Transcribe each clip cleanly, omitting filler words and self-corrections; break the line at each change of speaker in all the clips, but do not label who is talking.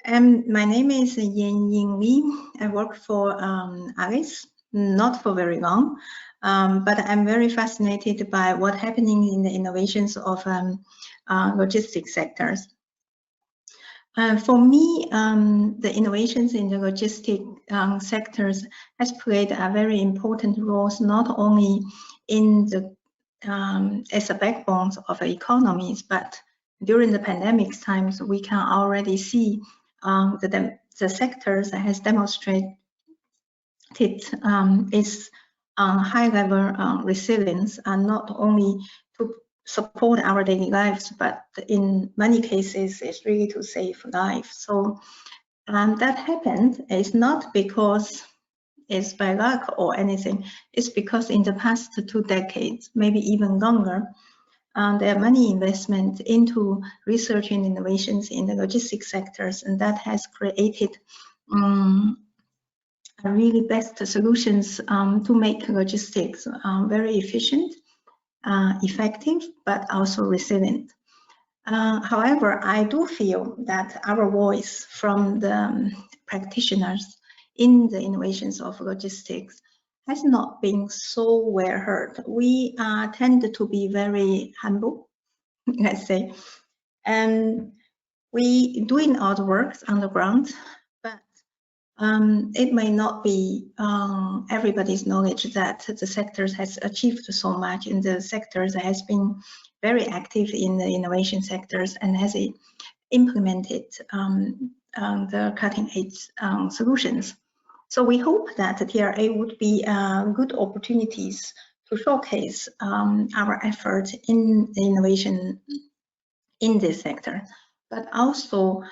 My name is Yan Ying Li. I work for Alice, not for very long, but I'm very fascinated by what's happening in the innovations of logistics sectors. For me, the innovations in the logistic sectors has played a very important role, not only in the as a backbone of economies, but during the pandemic times, we can already see the sectors has demonstrated its high level resilience, and not only to support our daily lives, but in many cases, it's really to save lives. So that happened is not because it's by luck or anything. It's because in the past 2 decades, maybe even longer, there are many investments into research and innovations in the logistics sectors, and that has created really best solutions to make logistics very efficient, effective, but also resilient. However, I do feel that our voice from the practitioners in the innovations of logistics has not been so well heard. We tend to be very humble, let's say, and we doing all the work on the ground, but it may not be everybody's knowledge that the sectors has achieved so much, and the sectors has been very active in the innovation sectors and has implemented the cutting-edge solutions. So we hope that the TRA would be good opportunities to showcase our efforts in the innovation in this sector, but also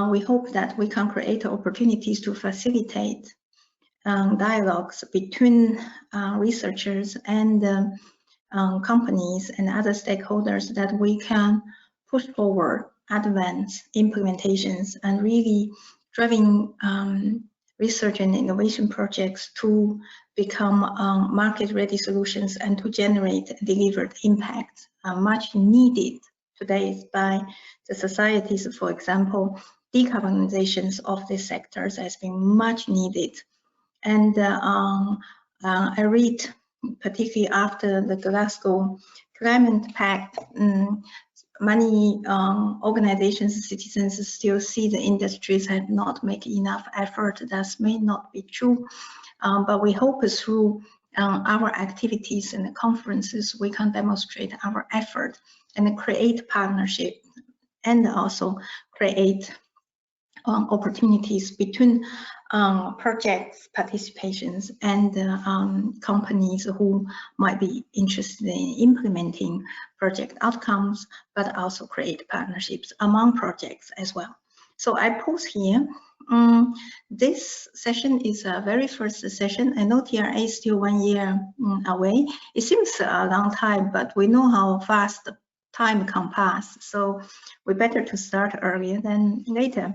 we hope that we can create opportunities to facilitate dialogues between researchers and companies and other stakeholders, that we can push forward advanced implementations and really driving research and innovation projects to become market-ready solutions and to generate delivered impact much needed today by the societies. For example, decarbonizations of these sectors has been much needed. And I read, particularly after the Glasgow Climate Pact, many organizations, citizens still see the industries have not made enough effort. That may not be true, but we hope through our activities and conferences, we can demonstrate our effort and create partnership, and also create opportunities between projects participations and companies who might be interested in implementing project outcomes, but also create partnerships among projects as well. So I pause here. This session is a very first session. I know TRA is still 1 year away. It seems a long time, but we know how fast time can pass. So we better to start earlier than later.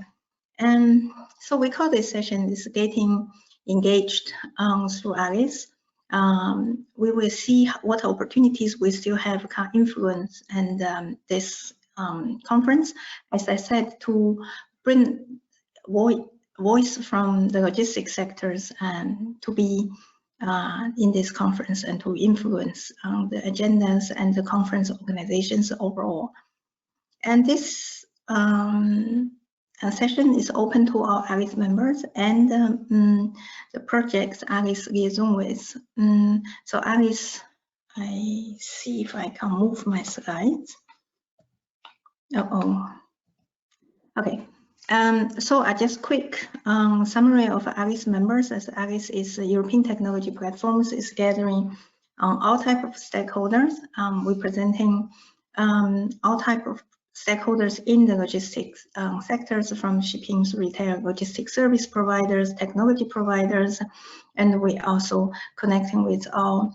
And so we call this session is Getting Engaged through Alice. We will see what opportunities we still have can influence and this conference, as I said, to bring voice from the logistics sectors and to be in this conference and to influence the agendas and the conference organizations overall. And this session is open to all Alice members and the projects Alice liaison with. So Alice, I see if I can move my slides. Okay. So I just quick summary of Alice members, as Alice is a European technology platforms, is gathering all type of stakeholders. We're presenting all type of stakeholders in the logistics sectors, from shipping, retail, logistics service providers, technology providers, and we also connecting with all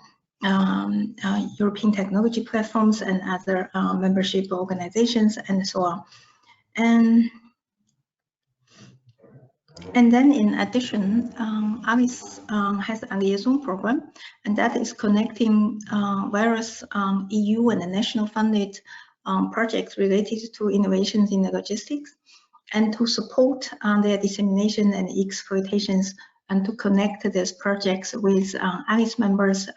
European technology platforms and other membership organizations and so on. And then in addition, Alice has a liaison program, and that is connecting various EU and national funded projects related to innovations in the logistics. and to support their dissemination and exploitations, and to connect these projects with ALICE members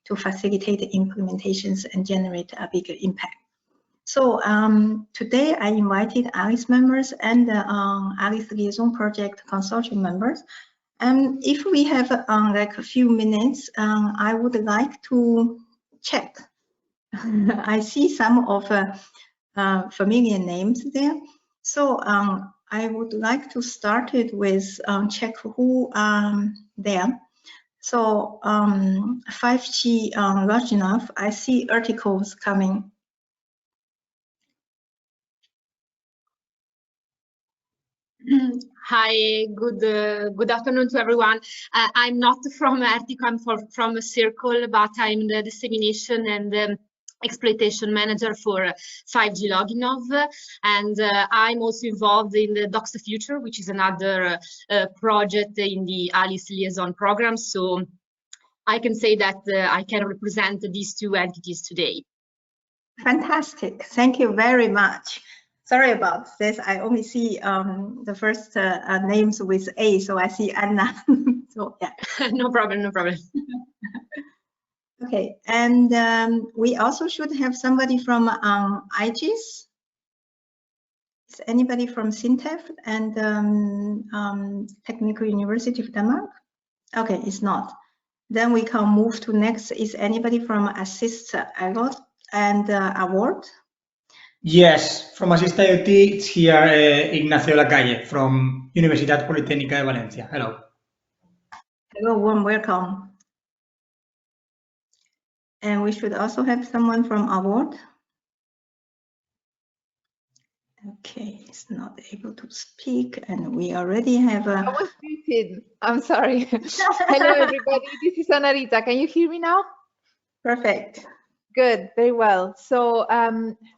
to facilitate implementations and generate a bigger impact. So today I invited ALICE members and ALICE Liaison Project Consortium members. And if we have like a few minutes, I would like to check. I see some of familiar names there. So I would like to start it with check who there. So 5G large enough. I see articles coming.
Hi, good afternoon to everyone. I'm not from Ertico, I'm from a Circle, but I'm the dissemination and exploitation manager for 5G Loginov, and I'm also involved in the Docs the Future, which is another project in the ALICE Liaison program. So I can say that I can represent these two entities today.
Fantastic, thank you very much. Sorry about this. I only see the first names with A, so I see Anna. So yeah.
No problem, no problem.
Okay, and we also should have somebody from IGIS. Is anybody from SINTEF and Technical University of Denmark? Okay, it's not. Then we can move to next. Is anybody from Assist IoT and Award?
Yes, from Assist IoT, it's here Ignacio Lacalle from Universidad Politécnica de Valencia. Hello.
Hello, warm welcome. And we should also have someone from Award. Okay, he's not able to speak, and we already have a...
I was muted. I'm sorry. Hello, everybody. This is Anarita. Can you hear me now?
Perfect.
Good, very well. So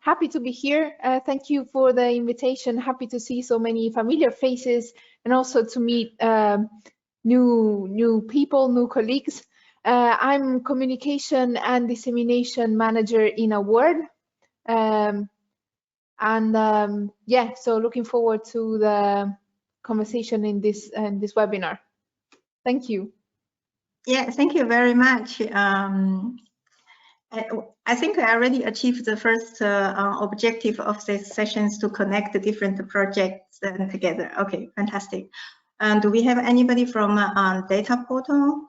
happy to be here. Thank you for the invitation. Happy to see so many familiar faces and also to meet new people, new colleagues. I'm communication and dissemination manager in Award. Yeah, so looking forward to the conversation in this webinar. Thank you.
Yeah, thank you very much. I think I already achieved the first objective of these sessions to connect the different projects together. Okay, fantastic. Do we have anybody from Data Portal?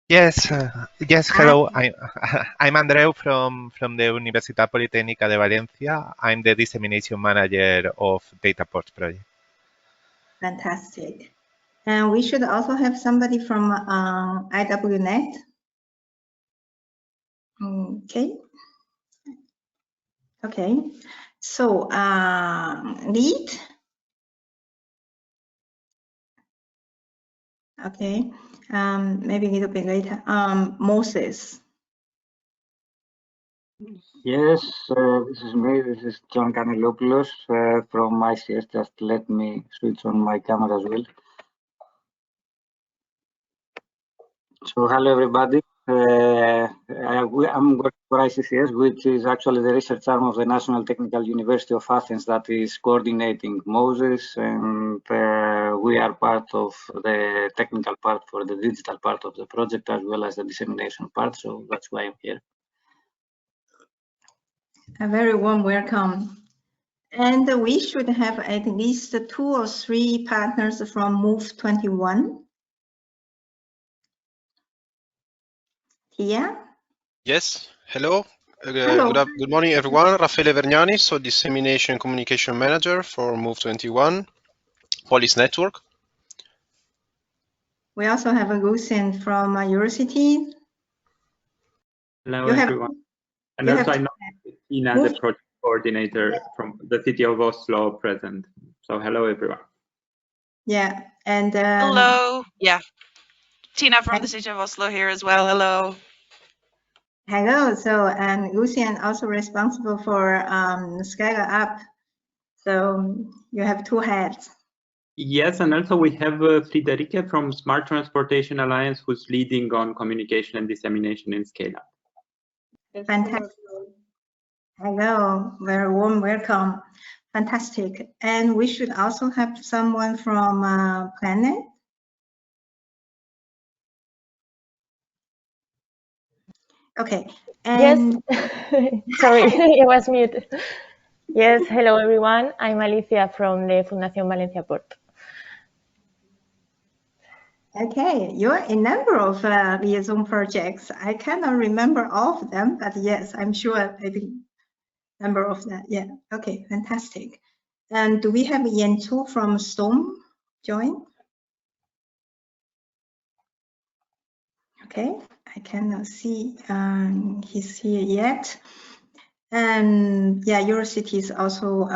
Yes, yes. Hello, I'm Andreu from the Universitat Politécnica de Valencia. I'm the dissemination manager of Dataport project.
Fantastic. And we should also have somebody from IWNet. Okay. Okay. So lead. Okay. Maybe a little bit later. Moses.
Yes, this is me. This is John Kanelopoulos from ICS. Just let me switch on my camera as well. So hello, everybody. I'm working for ICCS, which is actually the research arm of the National Technical University of Athens that is coordinating Moses, and we are part of the technical part for the digital part of the project as well as the dissemination part. So that's why I'm here.
A very warm welcome. And we should have at least 2 or 3 partners from Move 21. Tia?
Yes, hello.
Hello.
Good morning, everyone. Raffaele Vergnani, so Dissemination Communication Manager for Move 21, Police Network.
We also have a Lucian from Eurocity.
Hello, everyone. And also I know Tina, the project coordinator from the city of Oslo, present. So hello, everyone.
Yeah, and
hello. Yeah, Tina from the city of Oslo here as well. Hello.
Hello. So, and Lucian also responsible for Skylar Up. So you have 2 hats.
Yes, and also we have Friederike from Smart Transportation Alliance, who's leading on communication and dissemination in Scale Up.
Fantastic. Hello, very warm welcome. Fantastic. And we should also have someone from Planet. Okay. And
yes, sorry, I was muted. Yes, hello everyone. I'm Alicia from the Fundación Valencia Port.
Okay, you're a number of liaison projects. I cannot remember all of them, but yes, I'm sure I think number of that. Yeah. Okay, fantastic. And do we have Yan Tu from Storm join? Okay, I cannot see he's here yet. And yeah, Eurocity is also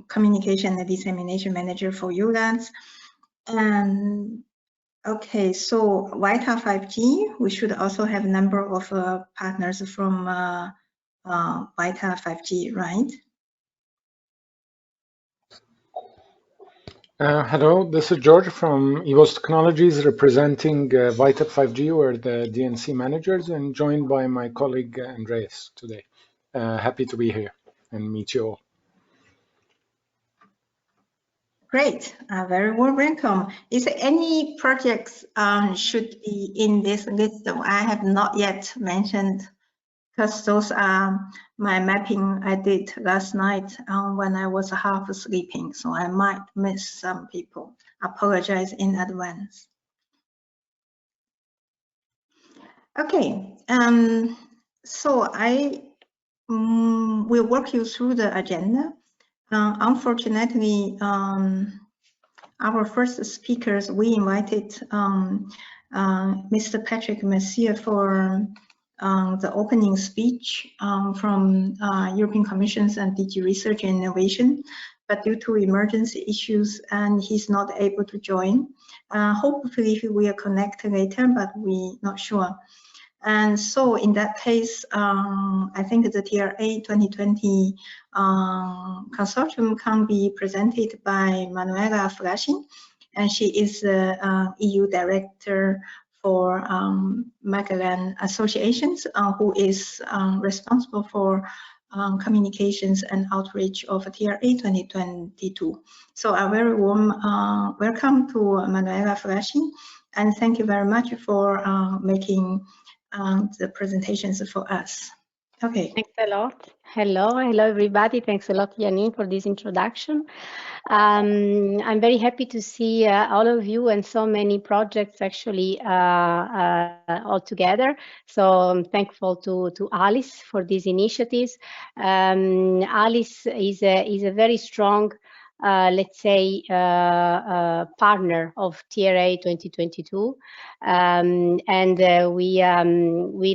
communication and dissemination manager for ULANS. And okay, so Vita 5G, we should also have a number of partners from Vita 5G, right?
Hello, this is George from EVOS Technologies representing Vita 5G. We're the DNC managers and joined by my colleague Andreas today. Happy to be here and meet you all.
Great, very warm welcome. Is there any projects should be in this list that I have not yet mentioned? Because those are my mapping I did last night when I was half sleeping, so I might miss some people. Apologize in advance. Okay, so I will walk you through the agenda. Unfortunately, our first speakers, we invited Mr. Patrick Messier for the opening speech from European Commission's and DG Research and Innovation, but due to emergency issues, and he's not able to join. Hopefully he will connect later, but we're not sure. And so in that case, I think the TRA 2020 consortium can be presented by Manuela Flasching, and she is the EU Director for Magellan Associations, who is responsible for communications and outreach of TRA 2022. So a very warm welcome to Manuela Flasching, and thank you very much for making the presentations for us. Okay.
Thanks a lot. Hello everybody. Thanks a lot, Janine, for this introduction. I'm very happy to see all of you and so many projects actually all together. So I'm thankful to Alice for these initiatives. Alice is a very strong let's say, partner of TRA 2022, and we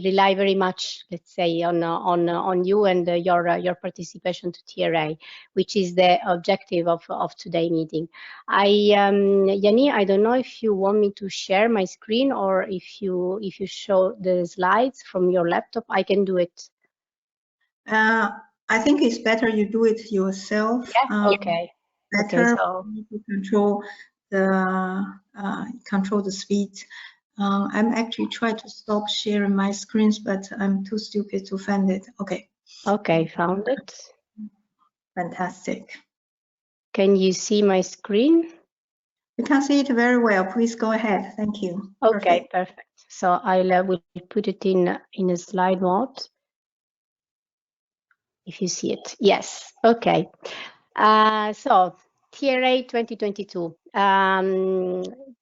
rely very much, let's say, on you and your participation to TRA, which is the objective of today's meeting. Yanni, I don't know if you want me to share my screen or if you show the slides from your laptop. I can do it.
I think it's better you do it yourself.
Yeah. Okay.
Better
okay, so
to control the speed. I'm actually trying to stop sharing my screens, but I'm too stupid to find it. Okay.
Okay, found it.
Fantastic.
Can you see my screen?
You can see it very well. Please go ahead. Thank you.
Okay, perfect. So I will put it in a slide mode. If you see it, yes. Okay. So TRA 2022.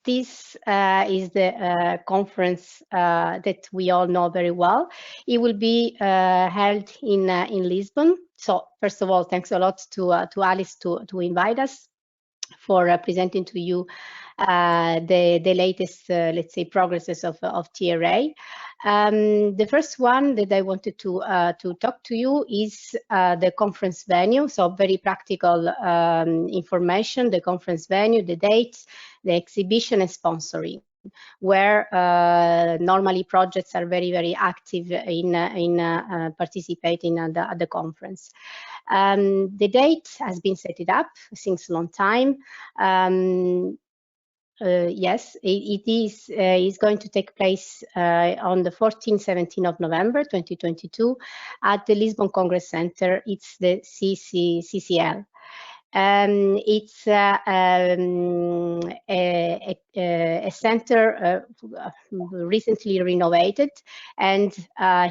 This is the conference that we all know very well. It will be held in Lisbon. So first of all, thanks a lot to Alice to invite us for presenting to you the latest, let's say, progresses of TRA. The first one that I wanted to talk to you is the conference venue. So very practical information, the conference venue, the dates, the exhibition and sponsoring, where normally projects are very, very active in participating at the conference. The date has been set up since a long time. yes, it is going to take place on the 14th-17th of November 2022 at the Lisbon Congress Center. It's the CCL. It's a center recently renovated, and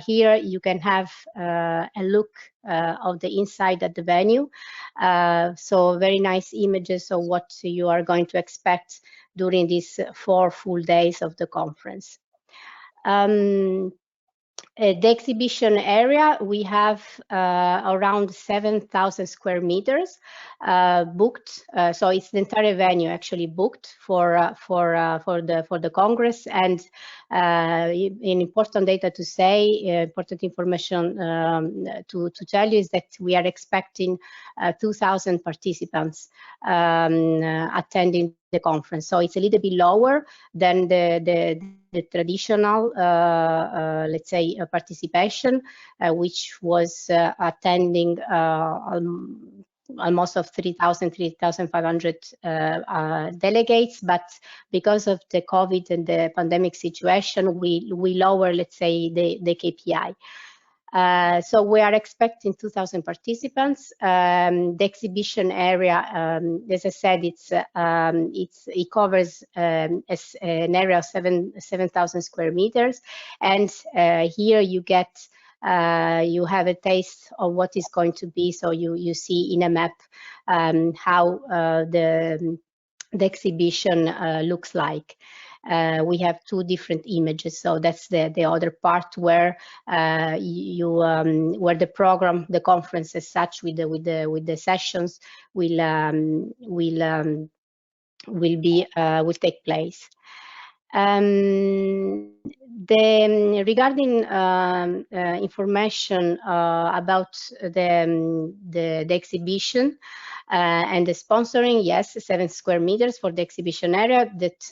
here you can have a look of the inside at the venue. So very nice images of what you are going to expect during these 4 full days of the conference. The exhibition area, we have around 7,000 square meters booked. So it's the entire venue actually booked for the Congress. And an important data to say, important information to tell you is that we are expecting 2,000 participants attending the conference. So it's a little bit lower than the traditional, let's say, participation, which was attending almost of 3,500 delegates. But because of the COVID and the pandemic situation, we lower, let's say, the KPI. So we are expecting 2,000 participants. The exhibition area, as I said, it covers an area of 7,000 square meters, and here you get you have a taste of what is going to be. So you see in a map how the exhibition looks like. We have 2 different images, so that's the other part where where the program, the conference as such, with the sessions will take place. Regarding information about the exhibition and the sponsoring, yes, 7 square meters for the exhibition area. That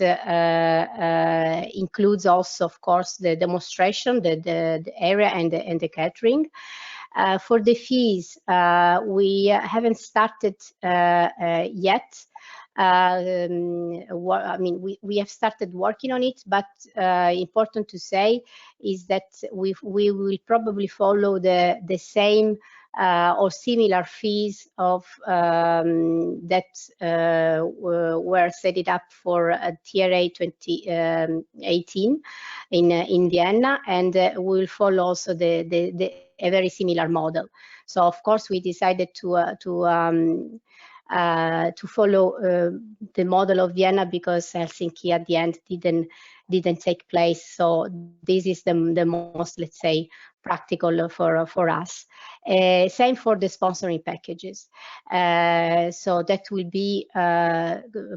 includes also, of course, the demonstration, the area, and the catering. For the fees, we haven't started yet. I mean, we have started working on it, but important to say is that we will probably follow the same or similar fees of that were set it up for TRA 2018 in Vienna, and we will follow also a very similar model. So of course we decided to follow the model of Vienna because Helsinki at the end didn't take place. So this is the most, let's say, practical for us. Same for the sponsoring packages. So that will be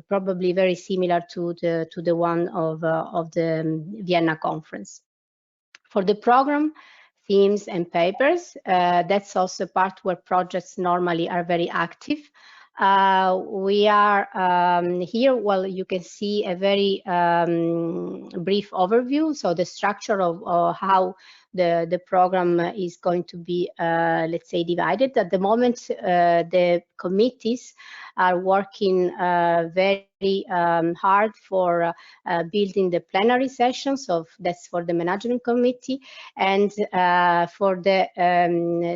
probably very similar to the one of the Vienna conference. For the program, themes and papers, that's also part where projects normally are very active. We are here, well, you can see a very brief overview. So the structure of how the program is going to be, let's say, divided. At the moment, the committees are working very hard for building the plenary sessions. So that's for the management committee, and for the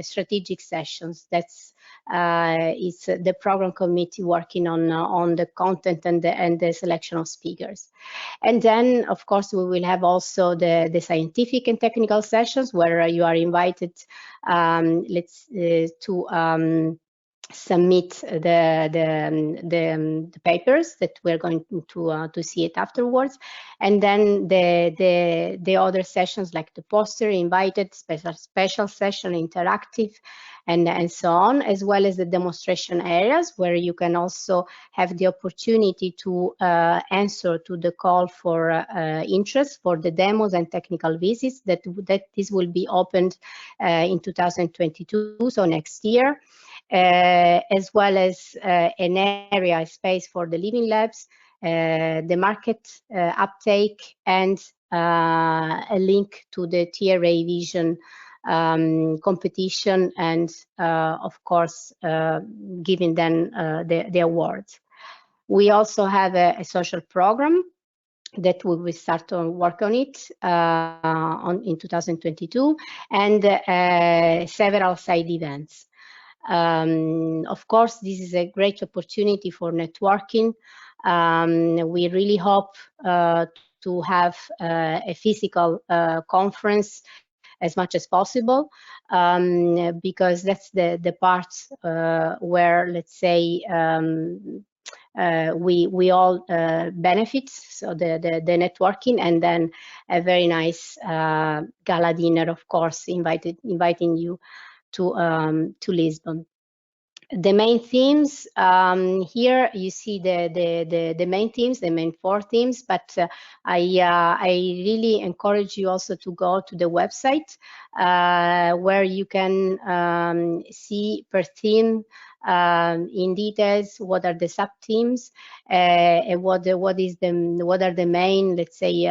strategic sessions. That's it's the program committee working on the content and the selection of speakers. And then, of course, we will have also the scientific and technical sessions where you are invited to submit the papers that we're going to see it afterwards. And then the other sessions like the poster, invited, special session, interactive, and so on, as well as the demonstration areas where you can also have the opportunity to answer to the call for interest for the demos and technical visits that this will be opened in 2022, so next year. As well as an area, a space for the living labs, the market uptake, and a link to the TRA Vision competition, and of course giving them the awards. We also have a social program that we will start to work on it in 2022, and several side events. Of course, this is a great opportunity for networking. We really hope to have a physical conference as much as possible, because that's the part where, let's say, we all benefit, so the networking, and then a very nice gala dinner, of course, inviting you to Lisbon. The main themes, here you see the main themes, the main 4 themes, but I really encourage you also to go to the website where you can see per theme in details what are the sub-themes and what are the main, let's say,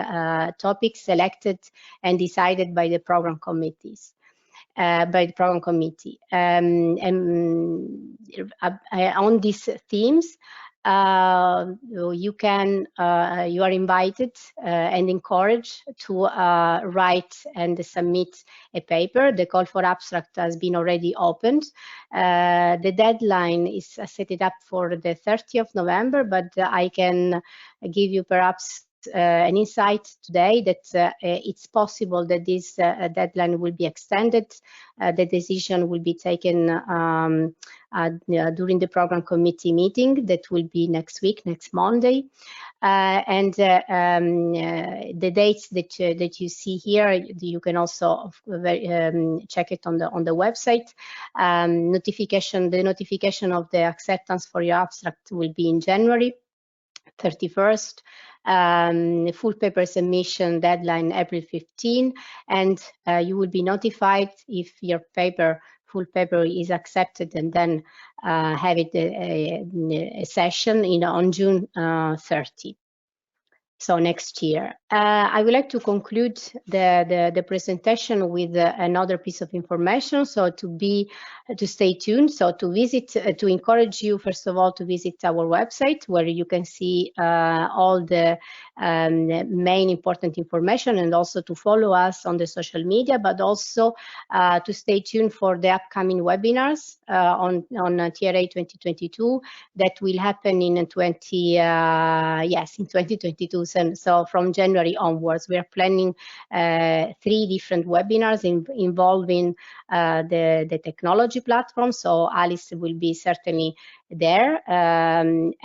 topics selected and decided by the program committees. By the program committee. And on these themes, you are invited and encouraged to write and submit a paper. The call for abstract has been already opened. The deadline is set it up for the 30th of November, but I can give you perhaps an insight today that it's possible that this deadline will be extended. The decision will be taken during the program committee meeting that will be next week, next Monday. And the dates that you see here, you can also check it on the website. The notification of the acceptance for your abstract will be in January 31st. Full paper submission deadline April 15, and you will be notified if your full paper is accepted, and then have it a session on June 30. So next year. I would like to conclude the presentation with another piece of information. So to stay tuned. So to encourage you, first of all, to visit our website where you can see all the main important information, and also to follow us on the social media, but also to stay tuned for the upcoming webinars on TRA 2022 that will happen in 2022. So from January onwards, we are planning 3 different webinars involving the technology platform. So Alice will be certainly there, and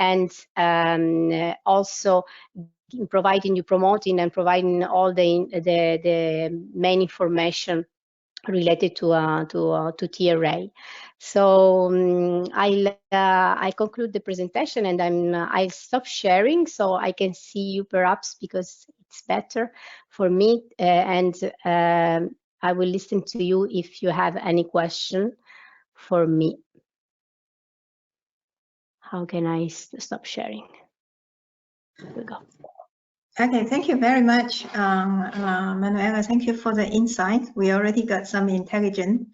also promoting and providing all the main information related to TRA. So I conclude the presentation, and I'll stop sharing so I can see you perhaps, because it's better for me, and I will listen to you if you have any question for me. How can I stop sharing? Here we go.
Okay, thank you very much, Manuela. Thank you for the insight. We already got some intelligence.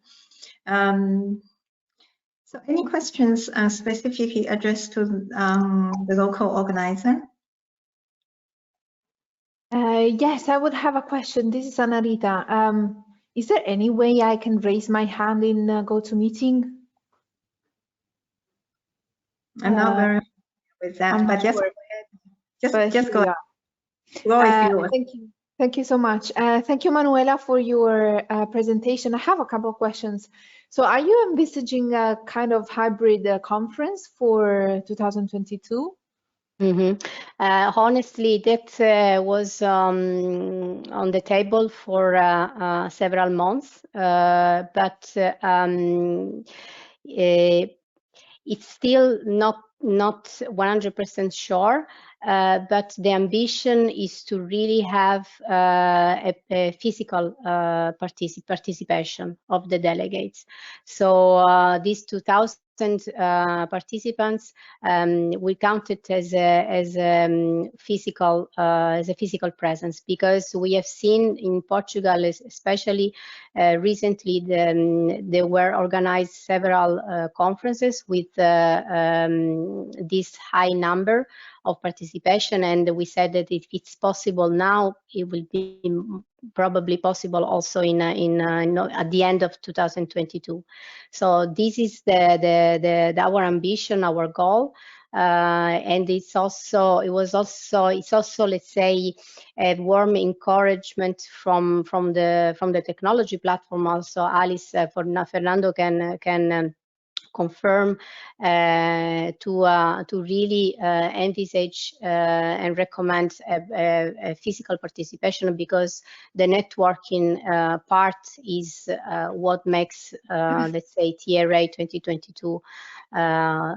So any questions specifically addressed to the local organizer?
Yes, I would have a question. This is Anarita. Is there any way I can raise my hand in GoToMeeting?
I'm not very familiar with that, but just go ahead.
Thank you so much. Thank you, Manuela, for your presentation. I have a couple of questions. So are you envisaging a kind of hybrid conference for 2022?
Honestly, that was on the table for several months, but it's still not 100% sure. But the ambition is to really have a physical participation of the delegates. So this 2000 participants, we count it as a physical presence, because we have seen in Portugal, especially recently, there were organized several conferences with this high number of participation, and we said that if it's possible now, it will be probably possible also at the end of 2022. So this is our ambition, our goal, and it's also let's say a warm encouragement from the technology platform. Also, Alice, Fernando can confirm to really envisage and recommend a physical participation, because the networking part is what makes let's say TRA 2022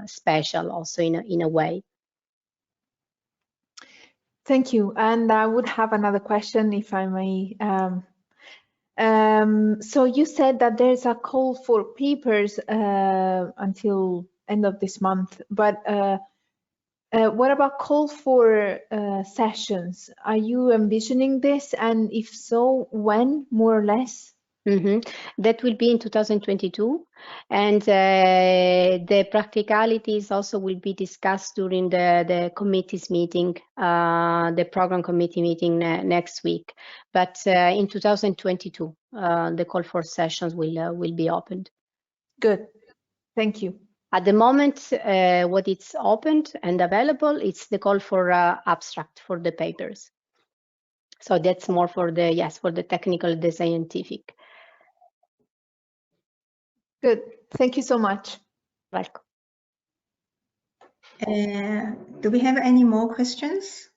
special also in a way.
Thank you. And I would have another question, if I may. So you said that there's a call for papers until end of this month, but what about call for sessions? Are you envisioning this? And if so, when, more or less?
That will be in 2022, and the practicalities also will be discussed during the committee's meeting, the program committee meeting next week. But in 2022, the call for sessions will be opened.
Good, thank you.
At the moment, what it's opened and available, it's the call for abstract for the papers. So that's more for the technical, the scientific.
Good. Thank you so much.
Welcome.
Do we have any more questions?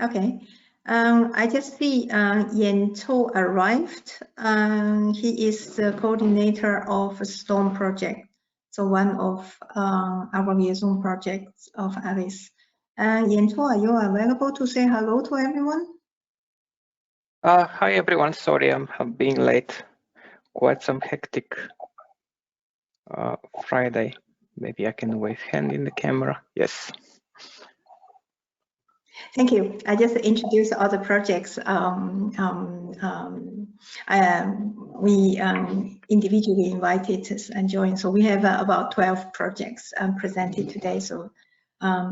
Okay. I just see Yan Cho arrived. He is the coordinator of STORM project, so one of our liaison projects of Alice. Yan Cho, are you available to say hello to everyone?
Hi everyone. Sorry, I'm being late. Quite some hectic Friday. Maybe I can wave hand in the camera. Yes.
Thank you. I just introduced all the projects we individually invited and joined. So we have about 12 projects presented today. So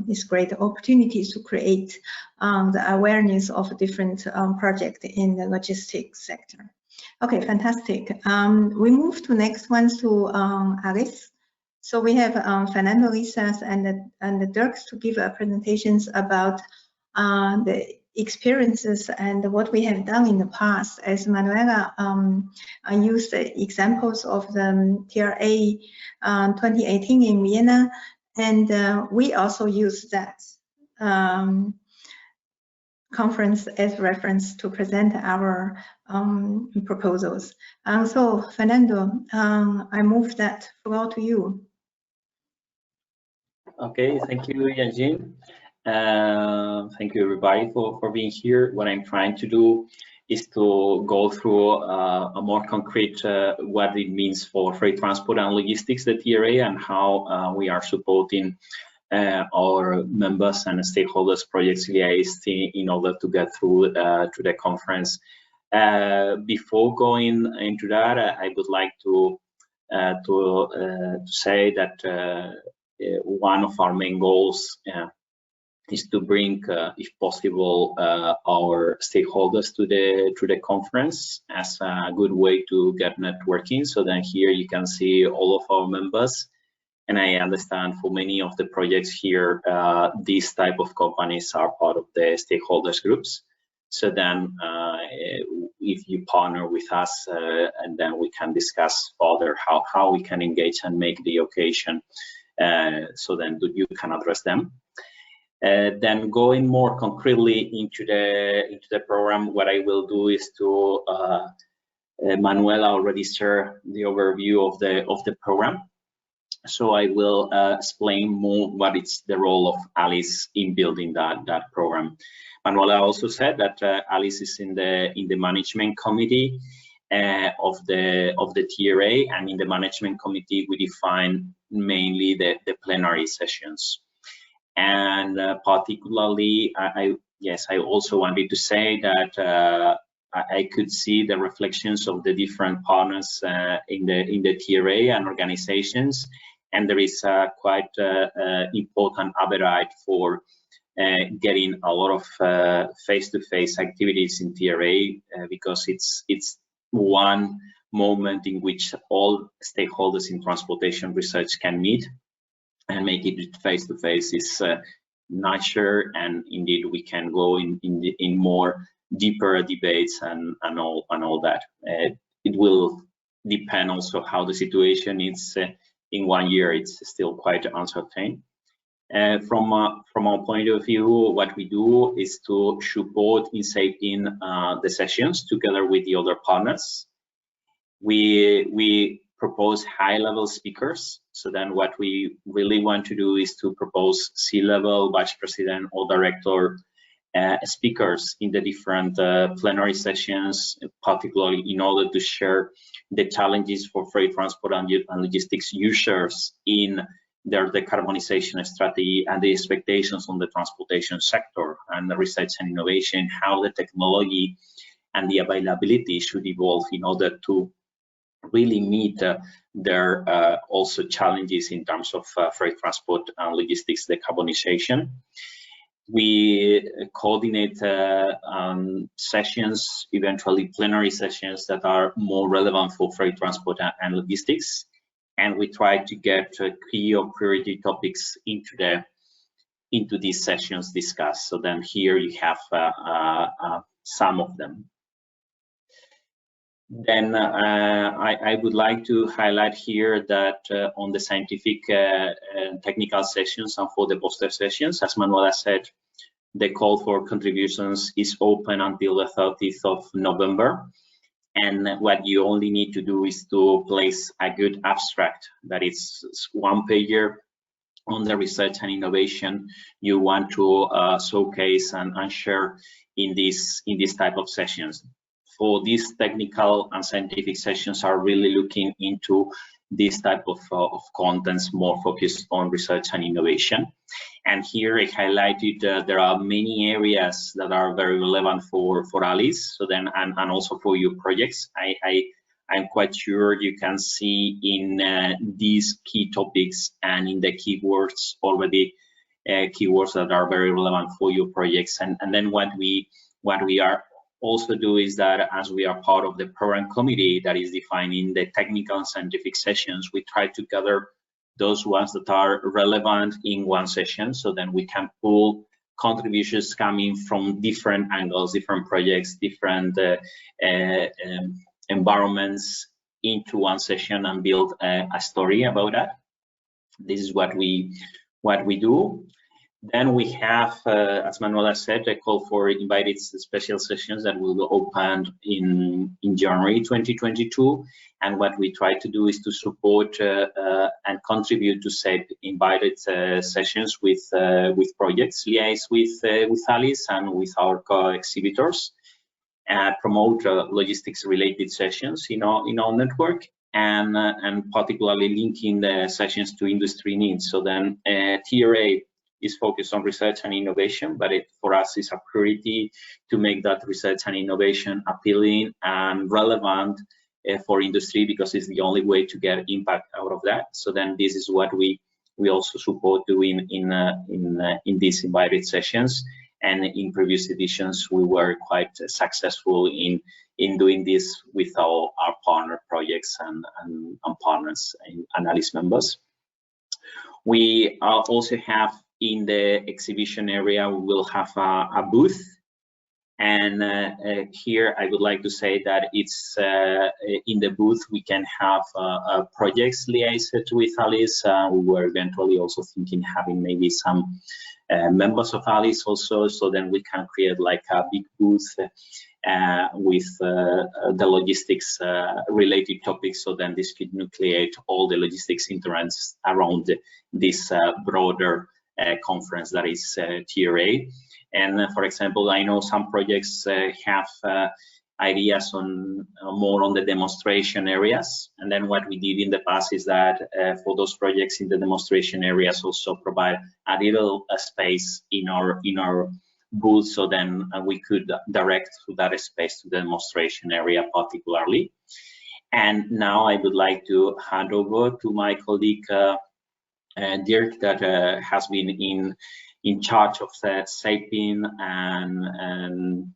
it's great opportunities to create the awareness of different projects in the logistics sector. Okay, fantastic. We move to next ones to Alice. So we have Fernando, Lisas, and the Dirks to give presentations about the experiences and what we have done in the past. As Manuela used the examples of the TRA 2018 in Vienna, and we also use that conference as reference to present our proposals. So Fernando, I move that floor to you.
Okay, thank you, Yajin. Thank you everybody for being here. What I'm trying to do is to go through a more concrete what it means for freight transport and logistics, the TRA, and how we are supporting our members and stakeholders projects liaised in order to get through to the conference. Before going into that, I would like to say that one of our main goals is to bring, if possible, our stakeholders to the conference as a good way to get networking. So then here you can see all of our members, and I understand for many of the projects here, these type of companies are part of the stakeholders groups. So then if you partner with us, and then we can discuss further how we can engage and make the occasion so then you can address them. Then going more concretely into the program, what I will do is to Manuela already shared the overview of the program, so I will explain more what is the role of Alice in building that program. Manuela also said that Alice is in the management committee, of the TRA, and in the management committee we define mainly the plenary sessions. And particularly, I also wanted to say that I could see the reflections of the different partners in the TRA and organizations, and there is quite important appetite for getting a lot of face-to-face activities in TRA because it's one moment in which all stakeholders in transportation research can meet, and make it face-to-face is nicer, and indeed we can go in more deeper debates and all that. It will depend also how the situation is in 1 year. It's still quite uncertain. From our point of view, what we do is to support in shaping the sessions together with the other partners. We propose high-level speakers. So then what we really want to do is to propose C-level, vice president or director speakers in the different plenary sessions, particularly in order to share the challenges for freight transport and logistics users in their decarbonization strategy and the expectations on the transportation sector and the research and innovation, how the technology and the availability should evolve in order to really meet their also challenges in terms of freight transport and logistics decarbonization. We coordinate sessions, eventually plenary sessions that are more relevant for freight transport and logistics, and we try to get key or priority topics into these sessions discussed. So then here you have some of them. Then I would like to highlight here that on the scientific technical sessions and for the poster sessions, as Manuela said, the call for contributions is open until the 30th of November. And what you only need to do is to place a good abstract, that is 1-pager on the research and innovation you want to showcase and share in this type of sessions. For these technical and scientific sessions are really looking into this type of contents more focused on research and innovation. And here I highlighted there are many areas that are very relevant for ALICE, so then and also for your projects. I'm quite sure you can see in these key topics and in the keywords already keywords that are very relevant for your projects. And then what we are also do is that as we are part of the program committee that is defining the technical and scientific sessions, we try to gather those ones that are relevant in one session, so then we can pull contributions coming from different angles, different projects, different environments into one session and build a story about that. This is what we do. Then we have, as Manuela said, a call for invited special sessions that will open in January 2022. And what we try to do is to support and contribute to set invited sessions with projects, liaise with ALICE and with our co-exhibitors, promote logistics-related sessions in our network, and particularly linking the sessions to industry needs. So then TRA is focused on research and innovation, but for us is a priority to make that research and innovation appealing and relevant for industry, because it's the only way to get impact out of that. So then this is what we also support doing in these invited sessions. And in previous editions, we were quite successful in doing this with our partner projects and partners and ALICE members. We also have in the exhibition area, we will have a booth. And here I would like to say that it's in the booth we can have projects liaised with ALICE. We were eventually also thinking having maybe some members of ALICE also, so then we can create like a big booth with the logistics related topics, so then this could nucleate all the logistics interests around this broader conference that is TRA. And for example, I know some projects have ideas on more on the demonstration areas. And then what we did in the past is that for those projects in the demonstration areas, also provide a little space in our booth, so then we could direct to that space to the demonstration area particularly. And now I would like to hand over to my colleague Dirk, that has been in charge of shaping and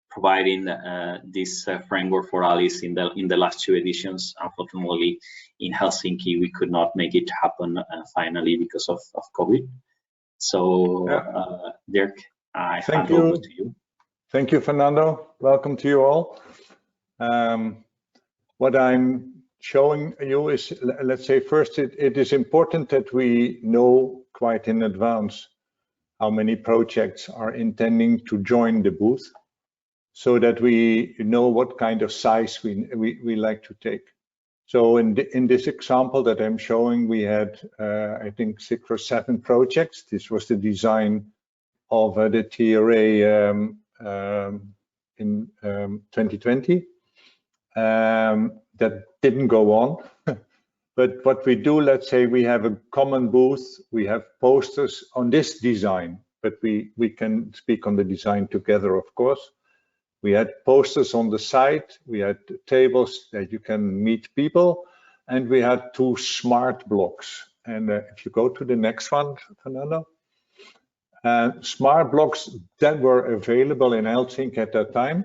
providing this framework for ALICE in the last 2 editions. Unfortunately, in Helsinki, we could not make it happen finally because of COVID. So, Dirk, I hand over to you.
Thank you, Fernando. Welcome to you all. What I'm showing you is, let's say, first, it is important that we know quite in advance how many projects are intending to join the booth, so that we know what kind of size we like to take. So in this example that I'm showing, we had, I think, 6 or 7 projects. This was the design of the TRA in 2020. That didn't go on. But what we do, let's say we have a common booth, we have posters on this design, but we can speak on the design together, of course. We had posters on the side, we had tables that you can meet people, and we had 2 smart blocks. And if you go to the next one, Fernando. Smart blocks that were available in Helsinki at that time,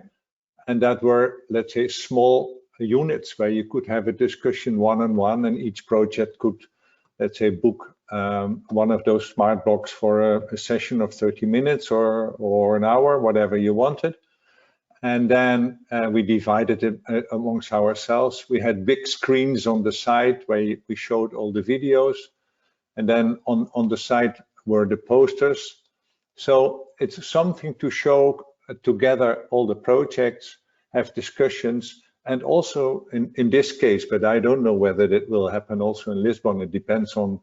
and that were, let's say, small units where you could have a discussion one-on-one, and each project could, let's say, book one of those smart blocks for a session of 30 minutes or an hour, whatever you wanted. And then we divided it amongst ourselves. We had big screens on the side where we showed all the videos, and then on the side were the posters. So it's something to show together all the projects, have discussions, and also in this case, but I don't know whether that will happen also in Lisbon. It depends on,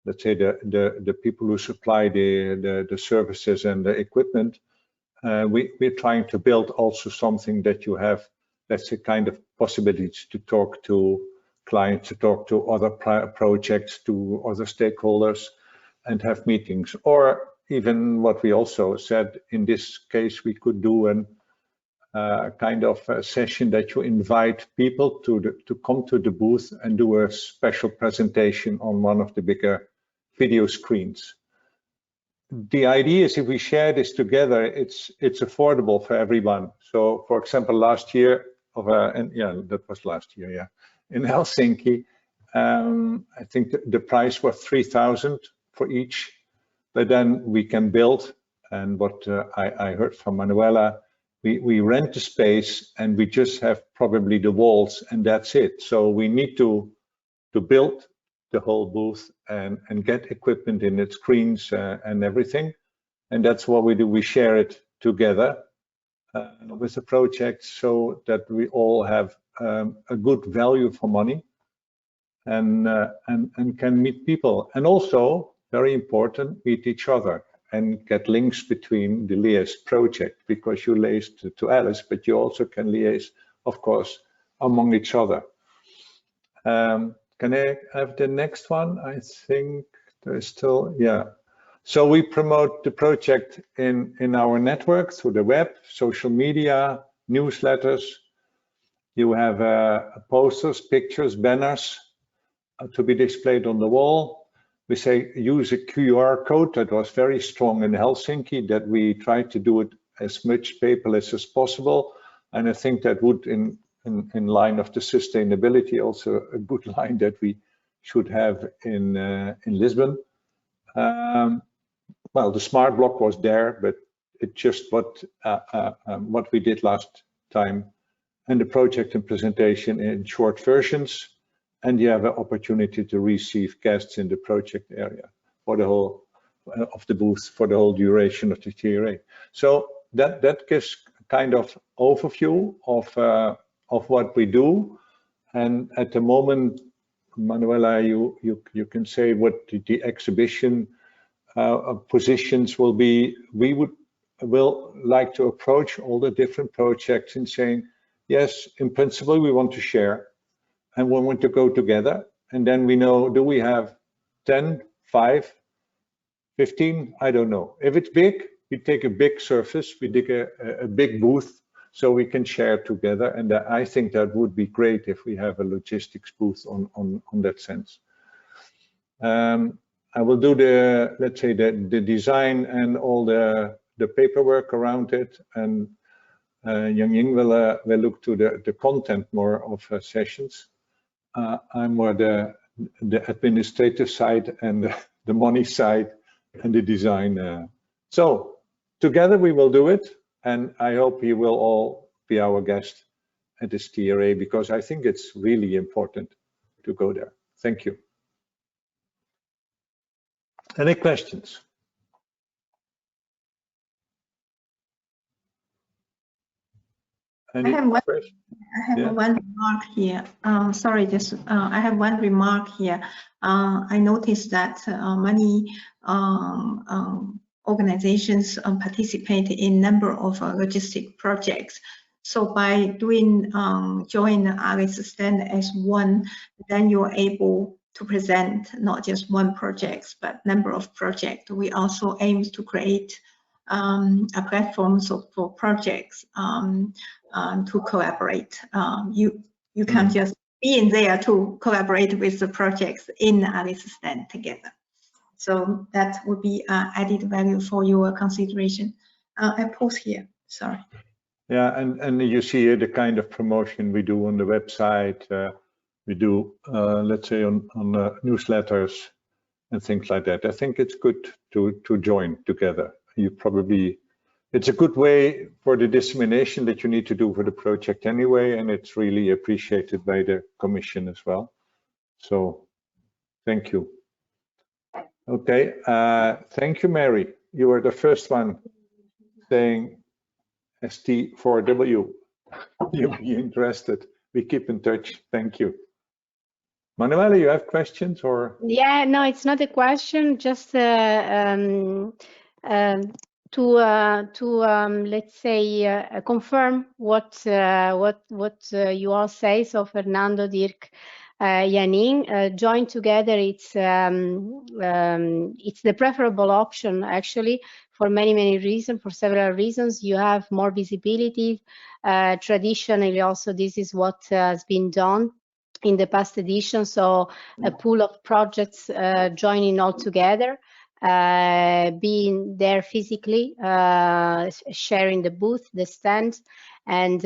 let's say, the people who supply the services and the equipment. We're trying to build also something that you have, let's say, kind of possibilities to talk to clients, to talk to other projects, to other stakeholders, and have meetings. Or even what we also said, in this case, we could do an kind of a session that you invite people to come to the booth and do a special presentation on one of the bigger video screens. The idea is, if we share this together, it's affordable for everyone. So, for example, last year, that was last year, yeah, in Helsinki, I think the price was 3,000 for each, but then we can build. And what I heard from Manuela, we rent the space and we just have probably the walls, and that's it. So we need to build the whole booth and get equipment in its screens and everything. And that's what we do. We share it together with the project, so that we all have a good value for money and can meet people. And also, very important, meet each other and get links between the liaise project, because you liaise to Alice, but you also can liaise, of course, among each other. Can I have the next one? I think there's still, yeah. So we promote the project in our network through the web, social media, newsletters. You have posters, pictures, banners to be displayed on the wall. We say use a QR code. That was very strong in Helsinki, that we try to do it as much paperless as possible. And I think that would, in line of the sustainability, also a good line that we should have in Lisbon. Well, the smart block was there, but it's just what we did last time, and the project and presentation in short versions. And you have an opportunity to receive guests in the project area for the whole of the booth for the whole duration of the TRA. So that gives kind of overview of what we do. And at the moment, Manuela, you can say what the exhibition positions will be. We would will like to approach all the different projects and saying, yes, in principle, we want to share and we want to go together. And then we know, do we have 10, 5, 15? I don't know. If it's big, we take a big surface, we dig a big booth so we can share together. And I think that would be great if we have a logistics booth on that sense. I will do the, let's say, the design and all the paperwork around it. And Yang Ying will look to the content more of sessions. I'm more the administrative side and the money side and the design. So together we will do it. And I hope you will all be our guest at this TRA, because I think it's really important to go there. Thank you. Any questions?
I have one remark here. Sorry, I have one remark here. I noticed that many organizations participate in a number of logistic projects. So by doing join ARIS stand as one, then you're able to present not just one project, but number of projects. We also aim to create a platform for projects to collaborate. You can't just be in there to collaborate with the projects in ARIS stand together. So that would be added value for your consideration. I pause here, sorry.
Yeah, and you see the kind of promotion we do on the website. We do, let's say, on newsletters and things like that. I think it's good to join together. It's a good way for the dissemination that you need to do for the project anyway, and it's really appreciated by the Commission as well. So thank you. Okay, thank you, Mary. You were the first one saying ST4W. You'll be interested. We keep in touch. Thank you. Manuela, you have questions or?
Yeah, no, it's not a question, just to let's say confirm what you all say. So Fernando, Dirk, Yaning, join together. It's the preferable option actually for many reasons. For several reasons, you have more visibility. Traditionally, also this is what has been done in the past edition. So a pool of projects joining all together. Being there physically, sharing the booth, the stand, and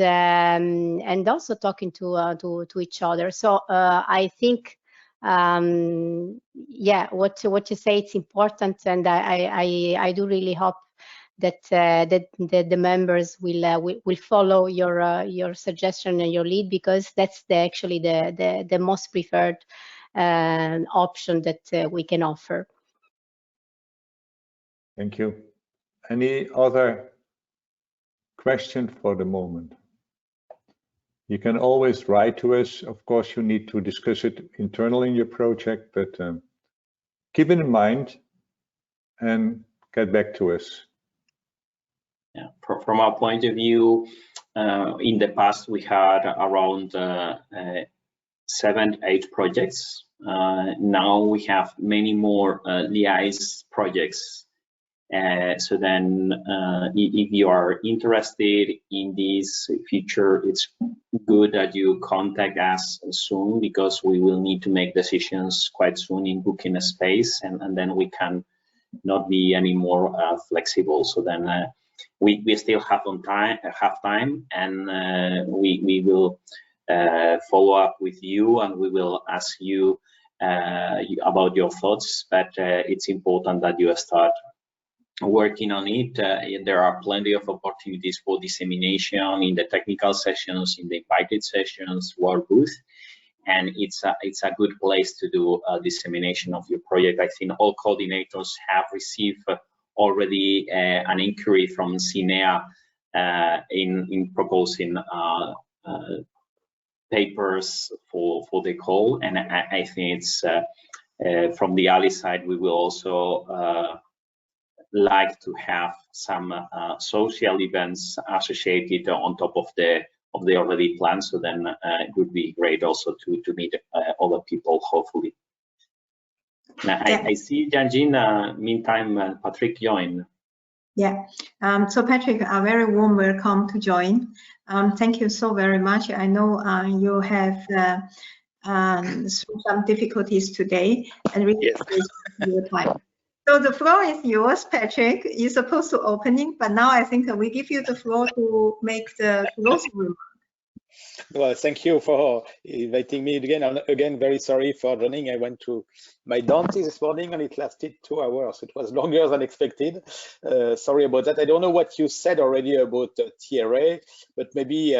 also talking to each other. So I think, yeah, what you say, it's important, and I do really hope that the members will follow your suggestion and your lead, because that's actually the most preferred option that we can offer.
Thank you. Any other question for the moment? You can always write to us. Of course, you need to discuss it internally in your project, but keep it in mind and get back to us.
Yeah, from our point of view, in the past we had around 7, 8 projects. Now we have many more liaise projects. So then if you are interested in this feature, it's good that you contact us soon, because we will need to make decisions quite soon in booking a space, and then we can not be any more flexible. So then we still have time, and we will follow up with you, and we will ask you about your thoughts. But it's important that you start working on it. There are plenty of opportunities for dissemination in the technical sessions, in the invited sessions, work booth, and it's a good place to do dissemination of your project. I think all coordinators have received already an inquiry from CINEA in proposing papers for the call, and I think it's from the ALI side, we will also like to have some social events associated on top of the already planned. So then it would be great also to meet other people, hopefully. Now, I see Janjin, meantime, Patrick joined.
Yeah, so Patrick, a very warm welcome to join. Thank you so very much. I know you have some difficulties today and really appreciate your time. So the floor is yours, Patrick. You're supposed to opening, but now I think we give you the floor to make the closing remarks.
Well, thank you for inviting me again. I'm again very sorry for joining. I went to my dentist this morning and it lasted 2 hours. It was longer than expected. Sorry about that. I don't know what you said already about TRA, but maybe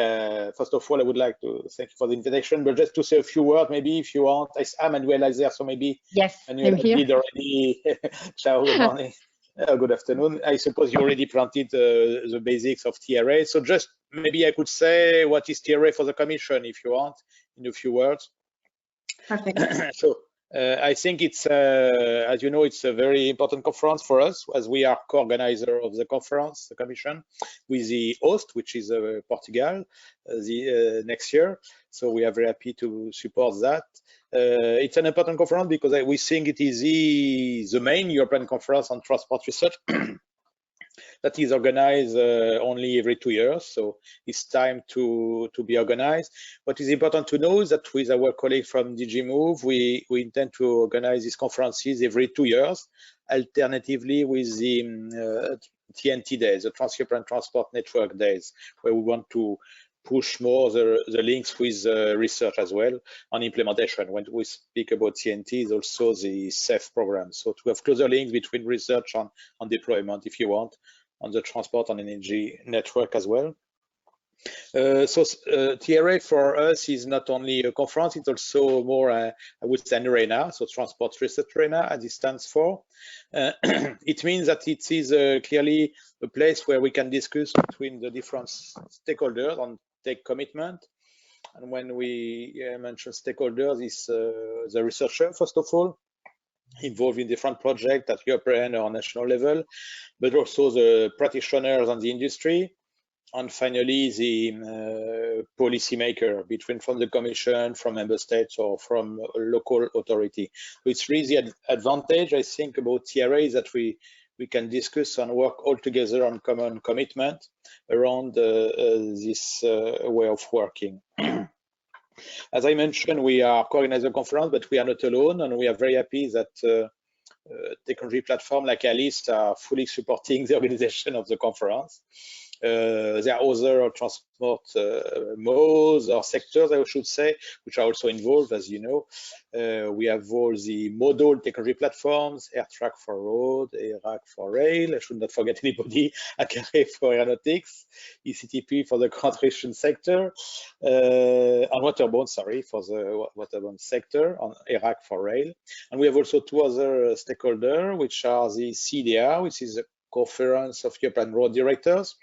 first of all, I would like to thank you for the invitation, but just to say a few words, maybe if you want. Manuela is there, so maybe
yes,
Manuela did already. Ciao, good morning. Good afternoon. I suppose you already planted the basics of TRA. So just maybe I could say what is TRA for the Commission, if you want, in a few words.
Perfect.
So I think it's, as you know, it's a very important conference for us, as we are co-organizer of the conference, the Commission, with the host, which is Portugal, next year. So we are very happy to support that. It's an important conference because we think it is the main European conference on transport research that is organized only every 2 years. So it's time to be organized. What is important to know is that with our colleague from DG Move, we intend to organize these conferences every 2 years, alternatively with the TNT days, the Trans-European Transport Network days, where we want to push more the links with research as well on implementation. When we speak about TNT, is also the CEF program. So to have closer links between research on deployment, if you want, on the transport and energy network as well. TRA for us is not only a conference, it's also more, I would say, an arena, so Transport Research Arena, as it stands for. It means that it is clearly a place where we can discuss between the different stakeholders and take commitment. And when we mention stakeholders, it's the researcher, first of all, involved in different projects at European or national level, but also the practitioners and the industry, and finally the policymaker, from the Commission, from member states, or from a local authority. It's really the advantage, I think, about TRA is that we can discuss and work all together on common commitment around this way of working. As I mentioned, we are co-organizing a conference, but we are not alone, and we are very happy that technology platform like ALICE are fully supporting the organization of the conference. There are other transport modes or sectors, I should say, which are also involved, as you know. We have all the modal technology platforms, AirTrack for road, AirRack for rail, I should not forget anybody, ACARE for aeronautics, ECTP for the construction sector, and waterborne, sorry, for the waterborne sector, on AirRack for rail. And we have also 2 other stakeholders, which are the CDR, which is the Conference of European Road Directors,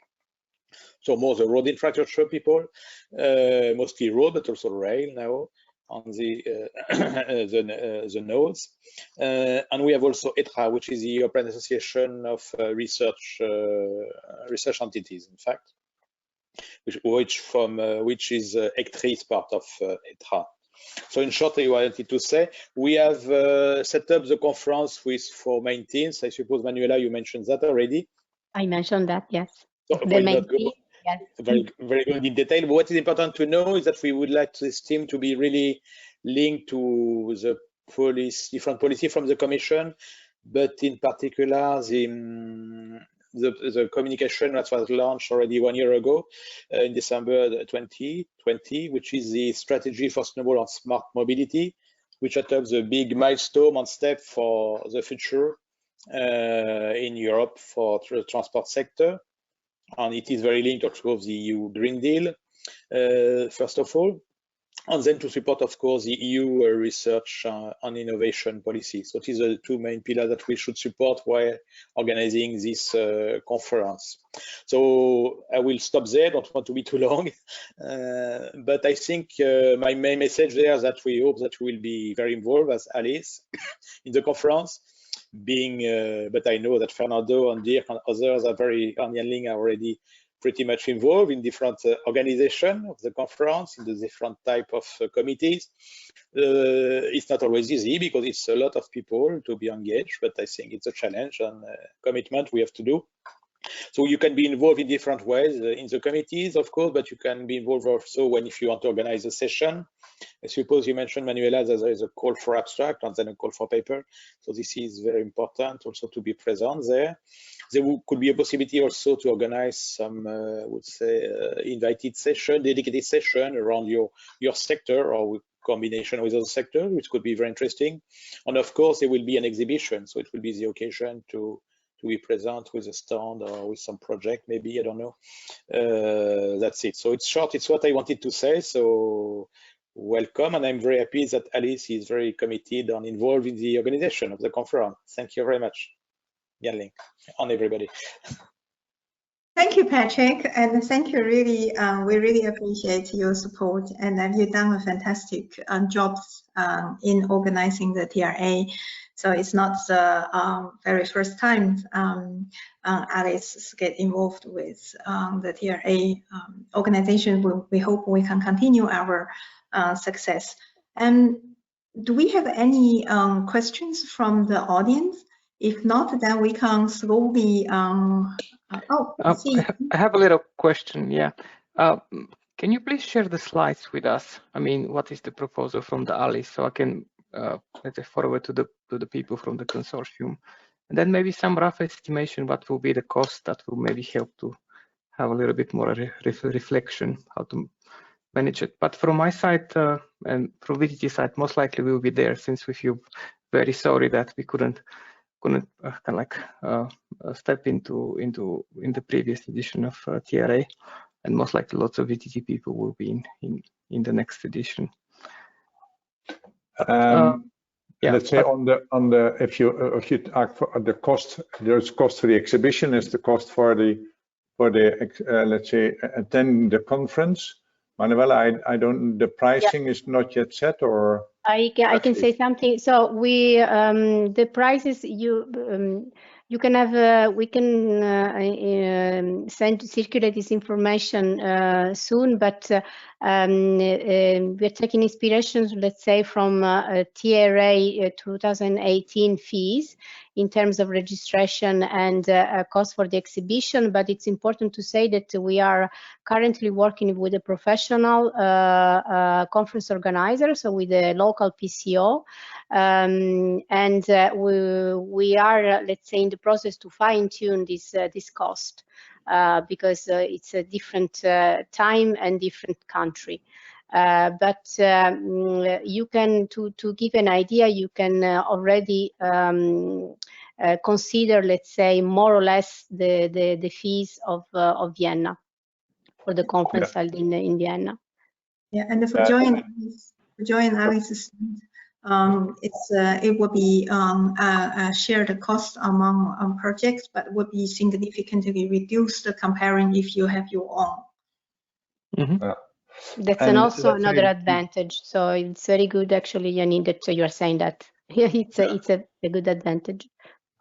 so more the road infrastructure people, mostly road, but also rail now on the nodes. And we have also ETRA, which is the European Association of Research Entities, in fact, which is ECTRI is part of ETRA. So in short, I wanted to say, we have set up the conference with 4 main teams. I suppose, Manuela, you mentioned that already.
I mentioned that, yes.
So
the main team. Yes.
Very, very good in detail. But what is important to know is that we would like this team to be really linked to the different policy from the Commission, but in particular the communication that was launched already 1 year ago in December 2020, which is the strategy for sustainable and smart mobility, which adopts a big milestone and step for the future in Europe for the transport sector. And it is very linked also to the EU Green Deal, first of all, and then to support, of course, the EU research and innovation policy. So these are the 2 main pillars that we should support while organizing this conference. So I will stop there, don't want to be too long, but I think my main message there is that we hope that we will be very involved as ALICE in the conference. but I know that Fernando and Dirk and others are and Yanling are already pretty much involved in different organization of the conference, in the different type of committees. It's not always easy because it's a lot of people to be engaged, but I think it's a challenge and commitment we have to do. So you can be involved in different ways in the committees, of course, but you can be involved also if you want to organize a session. I suppose you mentioned, Manuela, that there is a call for abstract and then a call for paper. So this is very important also to be present there. There could be a possibility also to organize some, I would say, invited session, dedicated session around your sector or with combination with other sectors, which could be very interesting. And of course, there will be an exhibition. So it will be the occasion to be present with a stand or with some project, maybe, I don't know. That's it. So it's short, it's what I wanted to say. So welcome, and I'm very happy that Alice is very committed and involved in the organization of the conference. Thank you very much, Yanling, and everybody.
Thank you, Patrick, and thank you. Really, we really appreciate your support, and you've done a fantastic job in organizing the TRA. So it's not the very first time Alice get involved with the TRA organization. We hope we can continue our success. And do we have any questions from the audience? If not, then we can slowly.
I have a little question. Yeah. Can you please share the slides with us? I mean, what is the proposal from the Alice, so I can let's say forward to the people from the consortium, and then maybe some rough estimation what will be the cost that will maybe help to have a little bit more reflection how to manage it. But from my side and from VTT side, most likely we will be there, since we feel very sorry that we couldn't kind of like step into the previous edition of TRA, and most likely lots of VTT people will be in the next edition.
Yeah, let's say on the if you ask for the cost, there's cost for the exhibition, is the cost for the let's say attend the conference. Manuela, I don't, the pricing is not yet set, or
I can say something. So we the prices you can have we can circulate this information soon, but we're taking inspiration, let's say, from TRA 2018 fees in terms of registration and cost for the exhibition. But it's important to say that we are currently working with a professional conference organizer, so with a local PCO, and we are, let's say, in the process to fine-tune this cost because it's a different time and different country. But you can, to give an idea, you can already consider, let's say, more or less the fees of Vienna for the conference held in Vienna.
Yeah, and for join Alice's, it will be a shared cost among projects, but would be significantly reduced comparing if you have your own.
Mm-hmm.
That's also another advantage. So it's very good, actually, Yanni, that you are saying that. It's a good advantage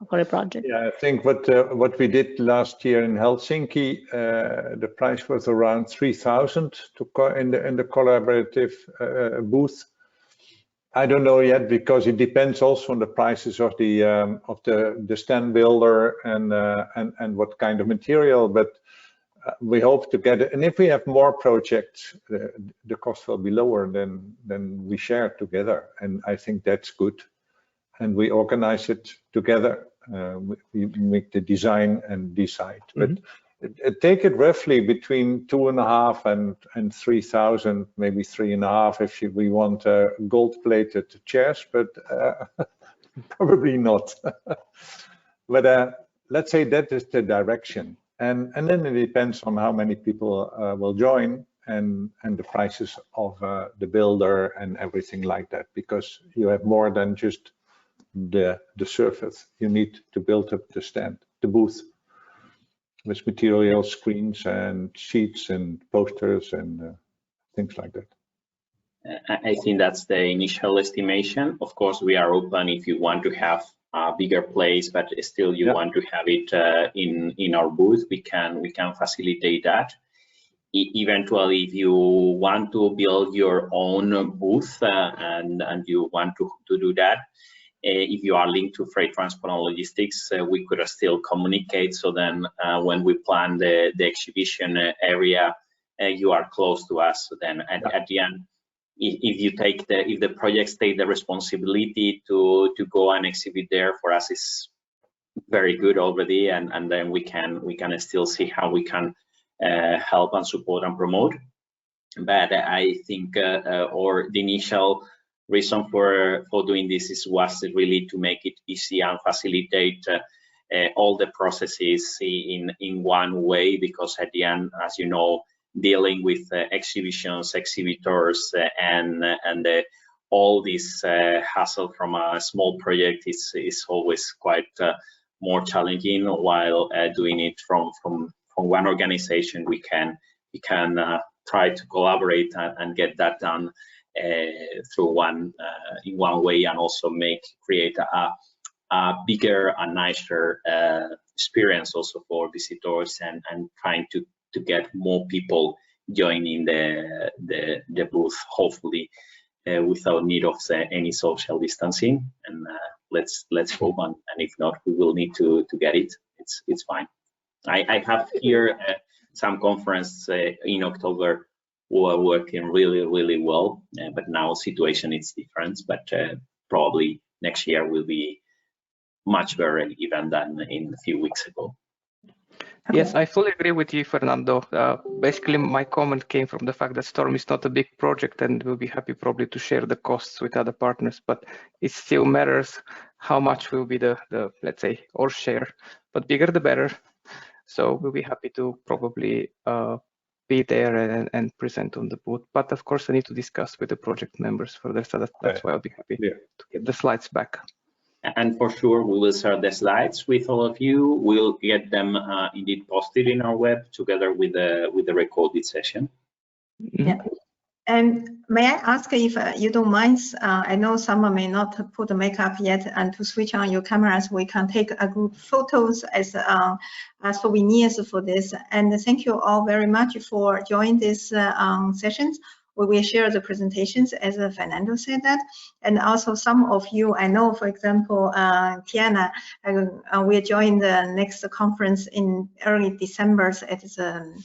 for a project.
Yeah, I think what we did last year in Helsinki, the price was around 3,000 in the collaborative booth. I don't know yet, because it depends also on the prices of the stand builder and what kind of material. But we hope to get it, and if we have more projects, the cost will be lower than we share together, and I think that's good. And we organize it together. We make the design and decide. Mm-hmm. But take it roughly between 2,500 and 3,000, maybe 3,500 if we want gold-plated chairs, but probably not. But let's say that is the direction. And then it depends on how many people will join and the prices of the builder and everything like that, because you have more than just the surface. You need to build up the stand, the booth, with material, screens and sheets and posters and things like that.
I think that's the initial estimation. Of course, we are open if you want to have bigger place, but still you want to have it in our booth, we can facilitate that. Eventually, if you want to build your own booth and you want to do that, if you are linked to freight transport and logistics, we could still communicate. So then when we plan the exhibition area, you are close to us. So then at the end, if the projects take the responsibility to go and exhibit there, for us is very good already, and then we can still see how we can help and support and promote. But I think the initial reason for doing this was really to make it easy and facilitate all the processes in one way, because at the end, as you know, dealing with exhibitions, exhibitors, and all this hassle from a small project is always quite more challenging. While doing it from one organization, we can try to collaborate and get that done through in one way, and also create a bigger and nicer experience also for visitors, and trying to get more people joining the booth, hopefully without need of any social distancing. And let's hope, and if not, we will need to get it. It's fine. I have here some conference in October who are working really well, but now situation is different. But probably next year will be much better even than in a few weeks ago.
Yes, I fully agree with you, Fernando. Basically, my comment came from the fact that Storm is not a big project, and we'll be happy probably to share the costs with other partners, but it still matters how much will be the let's say, our share, but bigger the better. So we'll be happy to probably be there and present on the booth. But of course, I need to discuss with the project members further, so that's why I'll be happy to get the slides back.
And for sure, we will share the slides with all of you. We'll get them indeed posted in our web together with the recorded session.
Yeah. And may I ask if you don't mind, I know someone may not put the makeup yet, and to switch on your cameras, we can take a group photos as souvenirs for this. And thank you all very much for joining this sessions. We will share the presentations, as Fernando said that. And also some of you, I know, for example, Tiana, will join the next conference in early December at the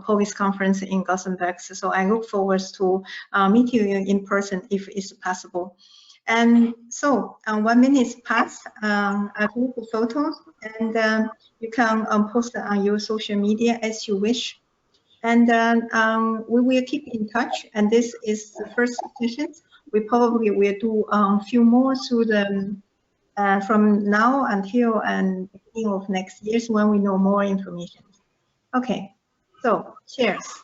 Police conference in Gothenburg. So I look forward to meet you in person if it's possible. And so 1 minute past, I group of photos, and you can post on your social media as you wish. And we will keep in touch. And this is the first session. We probably will do a few more through the from now until the beginning of next year when we know more information. Okay, so cheers.